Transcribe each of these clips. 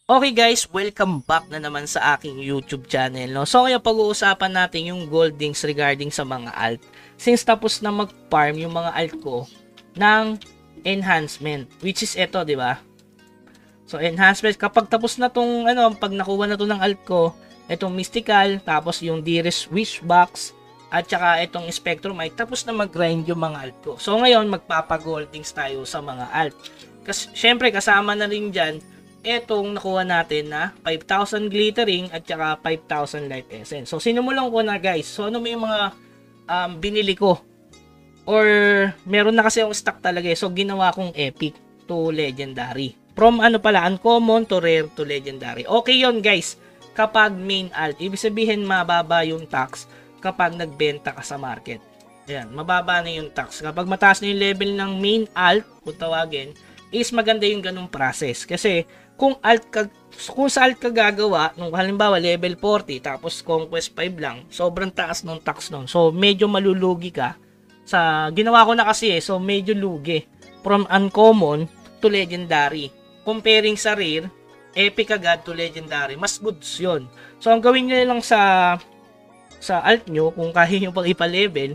Okay guys, welcome back na naman sa aking YouTube channel. No? So ngayon pag-uusapan natin yung goldings regarding sa mga alt. Since tapos na mag-farm yung mga alt ko ng enhancement, which is ito, di ba? So enhancement, kapag tapos na tong pag nakuha na to ng alt ko, itong mystical, tapos yung dearest wish box, at saka itong spectrumite, tapos na mag-grind yung mga alt ko. So ngayon magpapa-goldings tayo sa mga alt. Kasi syempre kasama na rin diyan etong nakuha natin na 5,000 glittering at saka 5,000 life essence. So, sinumulan ko na guys. So, ano may mga binili ko? Or, meron na kasi akong stock talaga eh. So, ginawa kong epic to legendary. From uncommon to rare to legendary. Okay yon guys. Kapag main alt. Ibig sabihin, mababa yung tax kapag nagbenta ka sa market. Ayan, mababa na yung tax. Kapag mataas na yung level ng main alt, kung tawagin, is maganda yung ganung process. Kasi, kung sa alt ka gagawa, nung halimbawa level 40 tapos conquest 5 lang, sobrang taas ng tax nun. So medyo malulugi ka. Sa ginawa ko na kasi so medyo lugi from uncommon to legendary. Comparing sa rare, epic agad to legendary, mas goods 'yon. So ang gawin niyo lang sa alt nyo, kung kaya nyo pang ipa-level,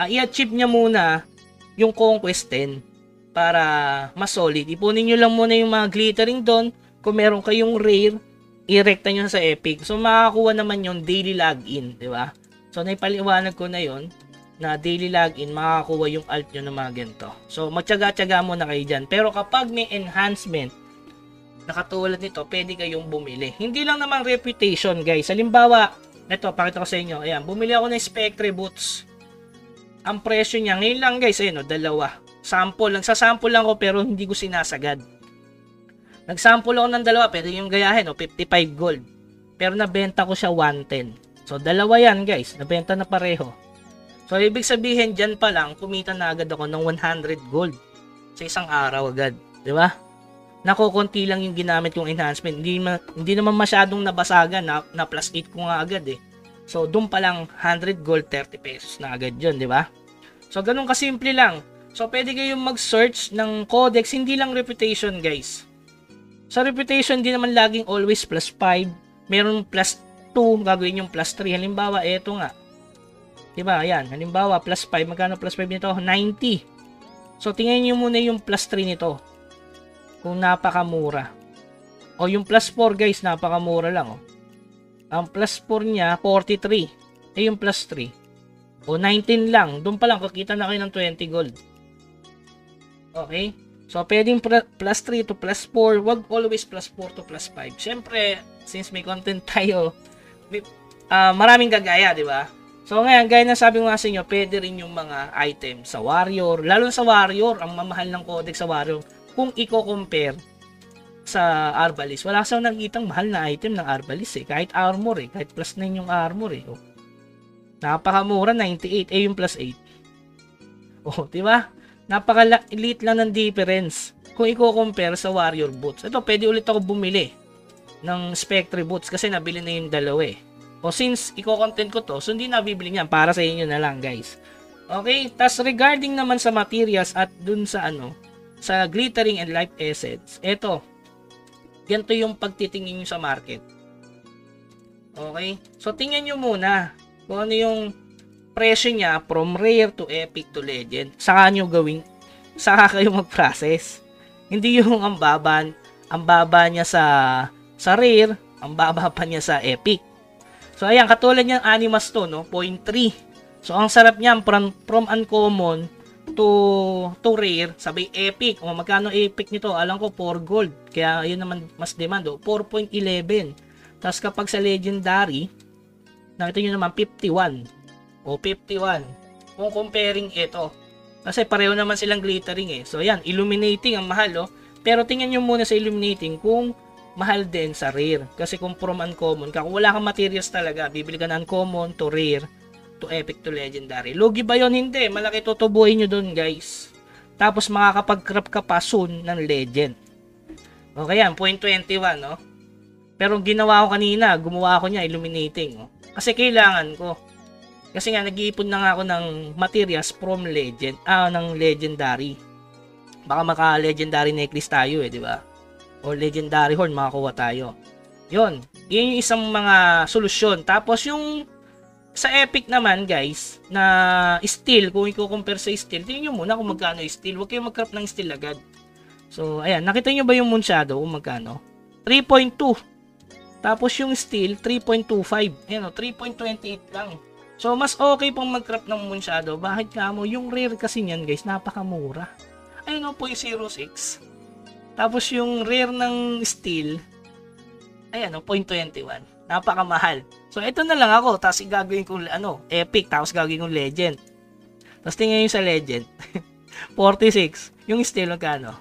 i-achieve niya muna yung conquest 10. Para mas solid. Ipunin nyo lang muna yung mga glittering doon. Kung meron kayong rare, i-recta nyo sa epic. So, makakuha naman yung daily login. Diba? So, naipaliwanag ko na yon na daily login, makakakuha yung alt nyo na mga ganito. So, matyaga-tyaga muna kayo dyan. Pero kapag may enhancement, nakatulad nito, pwede kayong bumili. Hindi lang naman reputation, guys. Halimbawa, ito, pakita ko sa inyo. Ayan, bumili ako ng Spectre Boots. Ang presyo niya, ngayon lang guys, ayun, dalawa. Sample lang. Sa sample lang ko pero hindi ko sinasagad. Nag-sample ako ng dalawa. Pwede yung gayahin. 55 gold. Pero nabenta ko siya 110. So, dalawa yan guys. Nabenta na pareho. So, ibig sabihin, dyan pa lang, kumita na agad ako ng 100 gold. Sa isang araw agad. Diba? Nakukunti lang yung ginamit kong enhancement. Hindi naman masyadong nabasagan. Na plus 8 ko nga agad eh. So, doon pa lang 100 gold, 30 pesos na agad yun. Diba? So, ganun kasimple lang. So, pwede kayong mag-search ng codex, hindi lang reputation, guys. Sa reputation, hindi naman laging always plus 5. Meron plus 2, gagawin yung plus 3. Halimbawa, eto nga. Diba, ayan. Halimbawa, plus 5. Magkano plus 5 nito? 90. So, tingnan nyo muna yung plus 3 nito. Kung napakamura. O, yung plus 4, guys, napakamura lang, oh. Ang plus 4 niya, 43. Eh, yung plus 3. O, 19 lang. Doon pa lang, kakita na kayo ng 20 gold. Okay? So, pwedeng plus 3 to plus 4. Wag always plus 4 to plus 5. Siyempre, since may content tayo, maraming gagaya, di ba? So, ngayon, gaya na sabi ko nga sa inyo, pwede rin yung mga item sa Warrior. Lalo sa Warrior, ang mamahal ng codex sa Warrior, kung i-compare sa Arbalist. Wala sa nakikitang mahal na item ng Arbalist eh. Kahit armor eh. Kahit plus 9 yung armor eh. Oh. Napakamura, 98. Eh, yung plus 8. Oh, di ba? Napaka-elite lang ng difference kung i-compare sa Warrior Boots. Ito, pwede ulit ako bumili ng Spectre Boots kasi nabili na yung dalawa eh. O since i-content ko to, so hindi nabibili niyan. Para sa inyo na lang, guys. Okay? Tas regarding naman sa materials at dun sa sa glittering and life assets, ito, ganito yung pagtitingin nyo sa market. Okay? So, tingnan nyo muna kung ano yung presyo niya from rare to epic to legend. Saka kayo mag-process. Hindi yung ang baba niya sa rare, ang baba pa niya sa epic. So ayan, katulad niyang Animas to, no, 0.3. So ang sarap niyan from uncommon to rare, sabay epic. O magkano epic nito? Alam ko 4 gold. Kaya yun naman mas demand, 4.11. Tapos kapag sa legendary, nakita niyo naman 51. O 51 kung comparing ito kasi pareho naman silang glittering eh. So yan, illuminating ang mahal pero tingnan nyo muna sa illuminating kung mahal din sa rare kasi kung from uncommon ka, kung wala kang materials talaga, bibili ka ng uncommon to rare to epic to legendary. Lugi ba yon? Hindi, malaki tutubuhin nyo dun guys. Tapos makakapag-craft ka pa soon ng legend. Okay yan, 0.21 no? Pero ginawa ko kanina, gumawa ako niya illuminating kasi kailangan ko. Kasi nga nag-iipon na nga ako ng materials from ng legendary. Baka maka-legendary necklace tayo eh, di ba? o Legendary Horn, makakuha tayo. Yun yung isang mga solusyon. Tapos yung sa Epic naman guys, na steel, kung i-compare sa steel, tingnan nyo muna kung magkano yung steel. Huwag kayong mag-craft ng steel agad. So, ayan, nakita nyo ba yung Moon Shadow kung magkano? 3.2. Tapos yung steel, 3.25. Ayan o, 3.28 lang. So, mas okay pong mag-craft ng Moon Shadow. Bakit ka mo? Yung rare kasi niyan guys, napakamura. Ayun o, 0.06. Tapos yung rare ng steel, ayan o, 0.21. Napakamahal. So, ito na lang ako. Tapos gagawin ko, epic. Tapos gagawin ko legend. Tapos tingnan nyo sa legend. 46. Yung steel, magkano?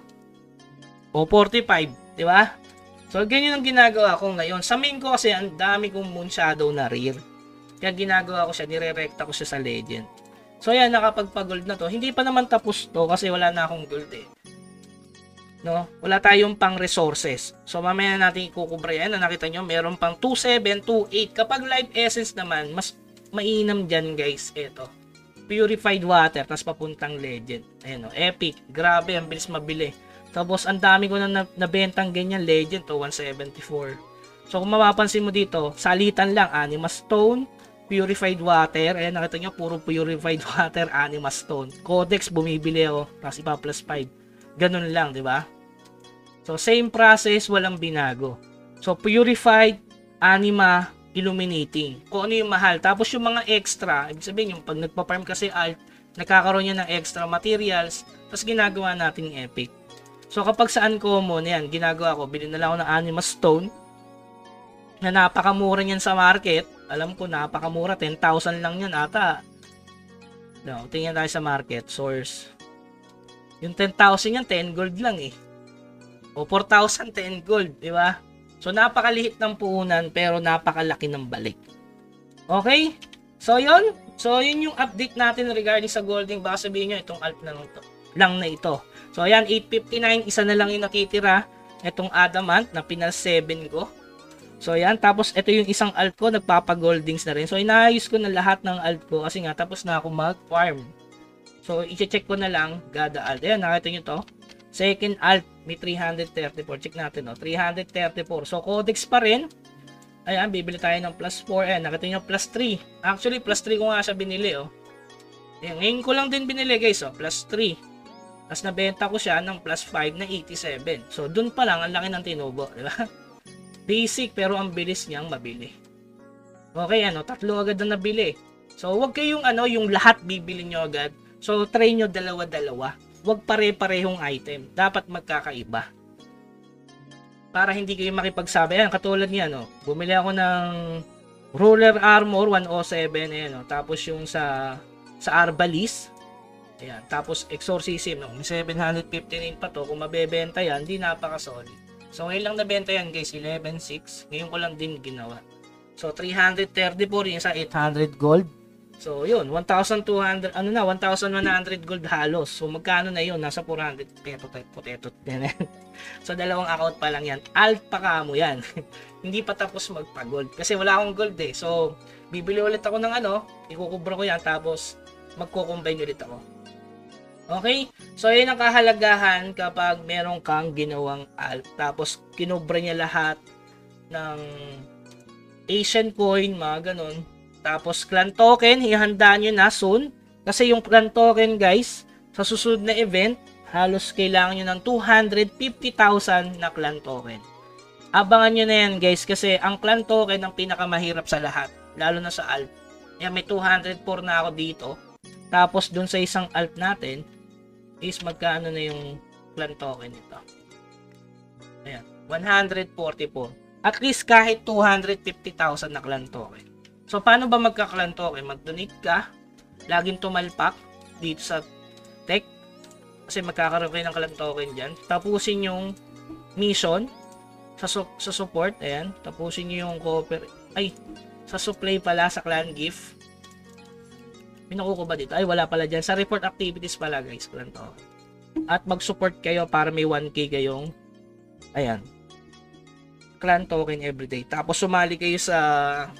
O, 45. Diba? So, ganyan ang ginagawa ko ngayon. Sa main ko kasi, ang dami kong Moon Shadow na rare. Kaya ginagawa ko siya, nire-recta ko siya sa legend. So, ayan, nakapagpa-gold na to. Hindi pa naman tapos to kasi wala na akong gold eh. No? Wala tayong pang resources. So, mamaya natin ikukubra yan. Nakita nyo, meron pang 2.7, 2.8. Kapag life essence naman, mas mainam dyan guys. Ito. Purified water, tapos papuntang legend. Ayan o, epic. Grabe, ang bilis mabili. Tapos, ang dami ko na nabentang ganyan legend to, 174. So, kung mapapansin mo dito, salitan lang, Anima Stone, Purified water. Ayan, nakita nyo, puro purified water, Anima Stone. Codex, bumibili ako, tapos ipa plus 5. Ganun lang, di ba? So, same process, walang binago. So, purified, anima, illuminating. Kung ano yung mahal. Tapos yung mga extra, ibig sabihin yung pag nagpa-farm kasi alt, nagkakaroon niya ng extra materials, tapos ginagawa natin yung epic. So, kapag sa uncommon, yan, ginagawa ko, bilhin na lang ako ng anima stone, na napakamura niyan sa market. Alam ko, napakamura, 10,000 lang yan ata. No, tingnan tayo sa market, source. Yung 10,000 yan, 10 gold lang eh. O 4,000, 10 gold, di ba? So, napakaliit ng puhunan, pero napakalaki ng balik. Okay? So, yun. So, yun yung update natin regarding sa Golding. Baka sabihin nyo, itong alt lang na ito. So, ayan, 859. Isa na lang yung nakitira. Itong Adamant na pinal 7 ko. So, ayan. Tapos, ito yung isang alt ko. Nagpapa-Goldings na rin. So, inaayos ko na lahat ng alt ko. Kasi nga, tapos na ako mag-farm. So, i-check ko na lang, Gada alt. Ayan, nakita nyo to. Second alt, may 334. Check natin, no? 334. So, Codex pa rin. Ayan, bibili tayo ng plus 4. Ayan, nakita nyo, plus 3. Actually, plus 3 ko nga siya binili, oh. Ayan, ngayon ko lang din binili, guys, oh. Plus 3. Tapos, nabenta ko siya ng plus 5 na 87. So, dun pa lang, ang laki ng tinubo, di ba? Basic, pero ang bilis niyang mabili. Okay, ano, 3 agad na nabili. So, wag kayong, yung lahat bibili nyo agad. So, try nyo dalawa-dalawa. Huwag pare-parehong item. Dapat magkakaiba. Para hindi kayo makipagsabi. Ayan, katulad niya, no? Bumili ako ng Ruler Armor 107. Ayan, no? Tapos yung sa Arbalist. Ayan. Tapos Exorcism, no? May 759 pa to. Kung mabebenta yan, di napaka-solid. So, ngayon lang nabenta yan, guys. 11.6. Ngayon ko lang din ginawa. So, 334 yung sa 800 gold. So, yun, 1,200, 1,100 gold halos. So, magkano na yun? Nasa 400 potato. So, dalawang account pa lang yan. Alt pa ka mo yan. Hindi pa tapos magpa-gold. Kasi wala akong gold eh. So, bibili ulit ako ng ikukubra ko yan, tapos magko-combine ulit ako. Okay? So, yun ang kahalagahan kapag meron kang ginawang alt. Tapos, kinubra niya lahat ng Asian coin, mga ganun. Tapos, clan token, ihandaan nyo na soon. Kasi yung clan token, guys, sa susunod na event, halos kailangan nyo ng 250,000 na clan token. Abangan nyo na yan, guys, kasi ang clan token ang pinakamahirap sa lahat. Lalo na sa alt. Yan, may 204 na ako dito. Tapos, dun sa isang alt natin, is magkaano na yung clan token nito. Ayan, 144. At least kahit 250,000 na clan token. So, paano ba magka-clan token? Mag-donate ka, laging tumalpak dito sa tech, kasi magkakaroon kayo ng clan token dyan. Tapusin yung mission sa support, ayan. Tapusin nyo yung sa supply pala, sa clan gift. Pinuko ko ba dito? Ay, wala pala dyan. Sa report activities pala, guys, clan token. At mag-support kayo para may 1k kayong, ayan, clan token everyday. Tapos sumali kayo sa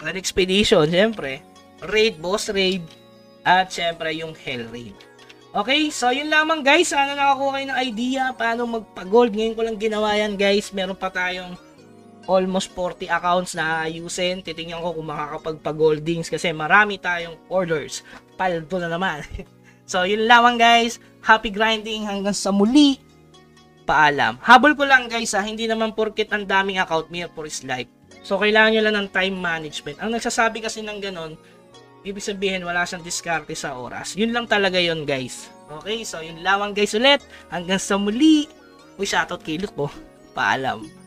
clan expedition, syempre. Raid, boss raid, at syempre yung hell raid. Okay, so yun lamang guys. Sana nakakuha kayo ng idea paano magpa-gold. Ngayon ko lang ginawa yan guys. Meron pa tayong almost 40 accounts na ayusin. Titingnan ko kung makakapagpa-goldings kasi marami tayong orders. Paldo na naman. So yun lamang guys. Happy grinding hanggang sa muli. Paalam. Habol ko lang guys hindi naman porket ang daming account Mir for is life. So kailangan nyo lang ng time management. Ang nagsasabi kasi ng ganon, ibig sabihin wala siyang diskarte sa oras. Yun lang talaga yun guys. Okay, so yun lamang guys ulit. Hanggang sa muli. Uy, shoutout kay Luke po. Paalam.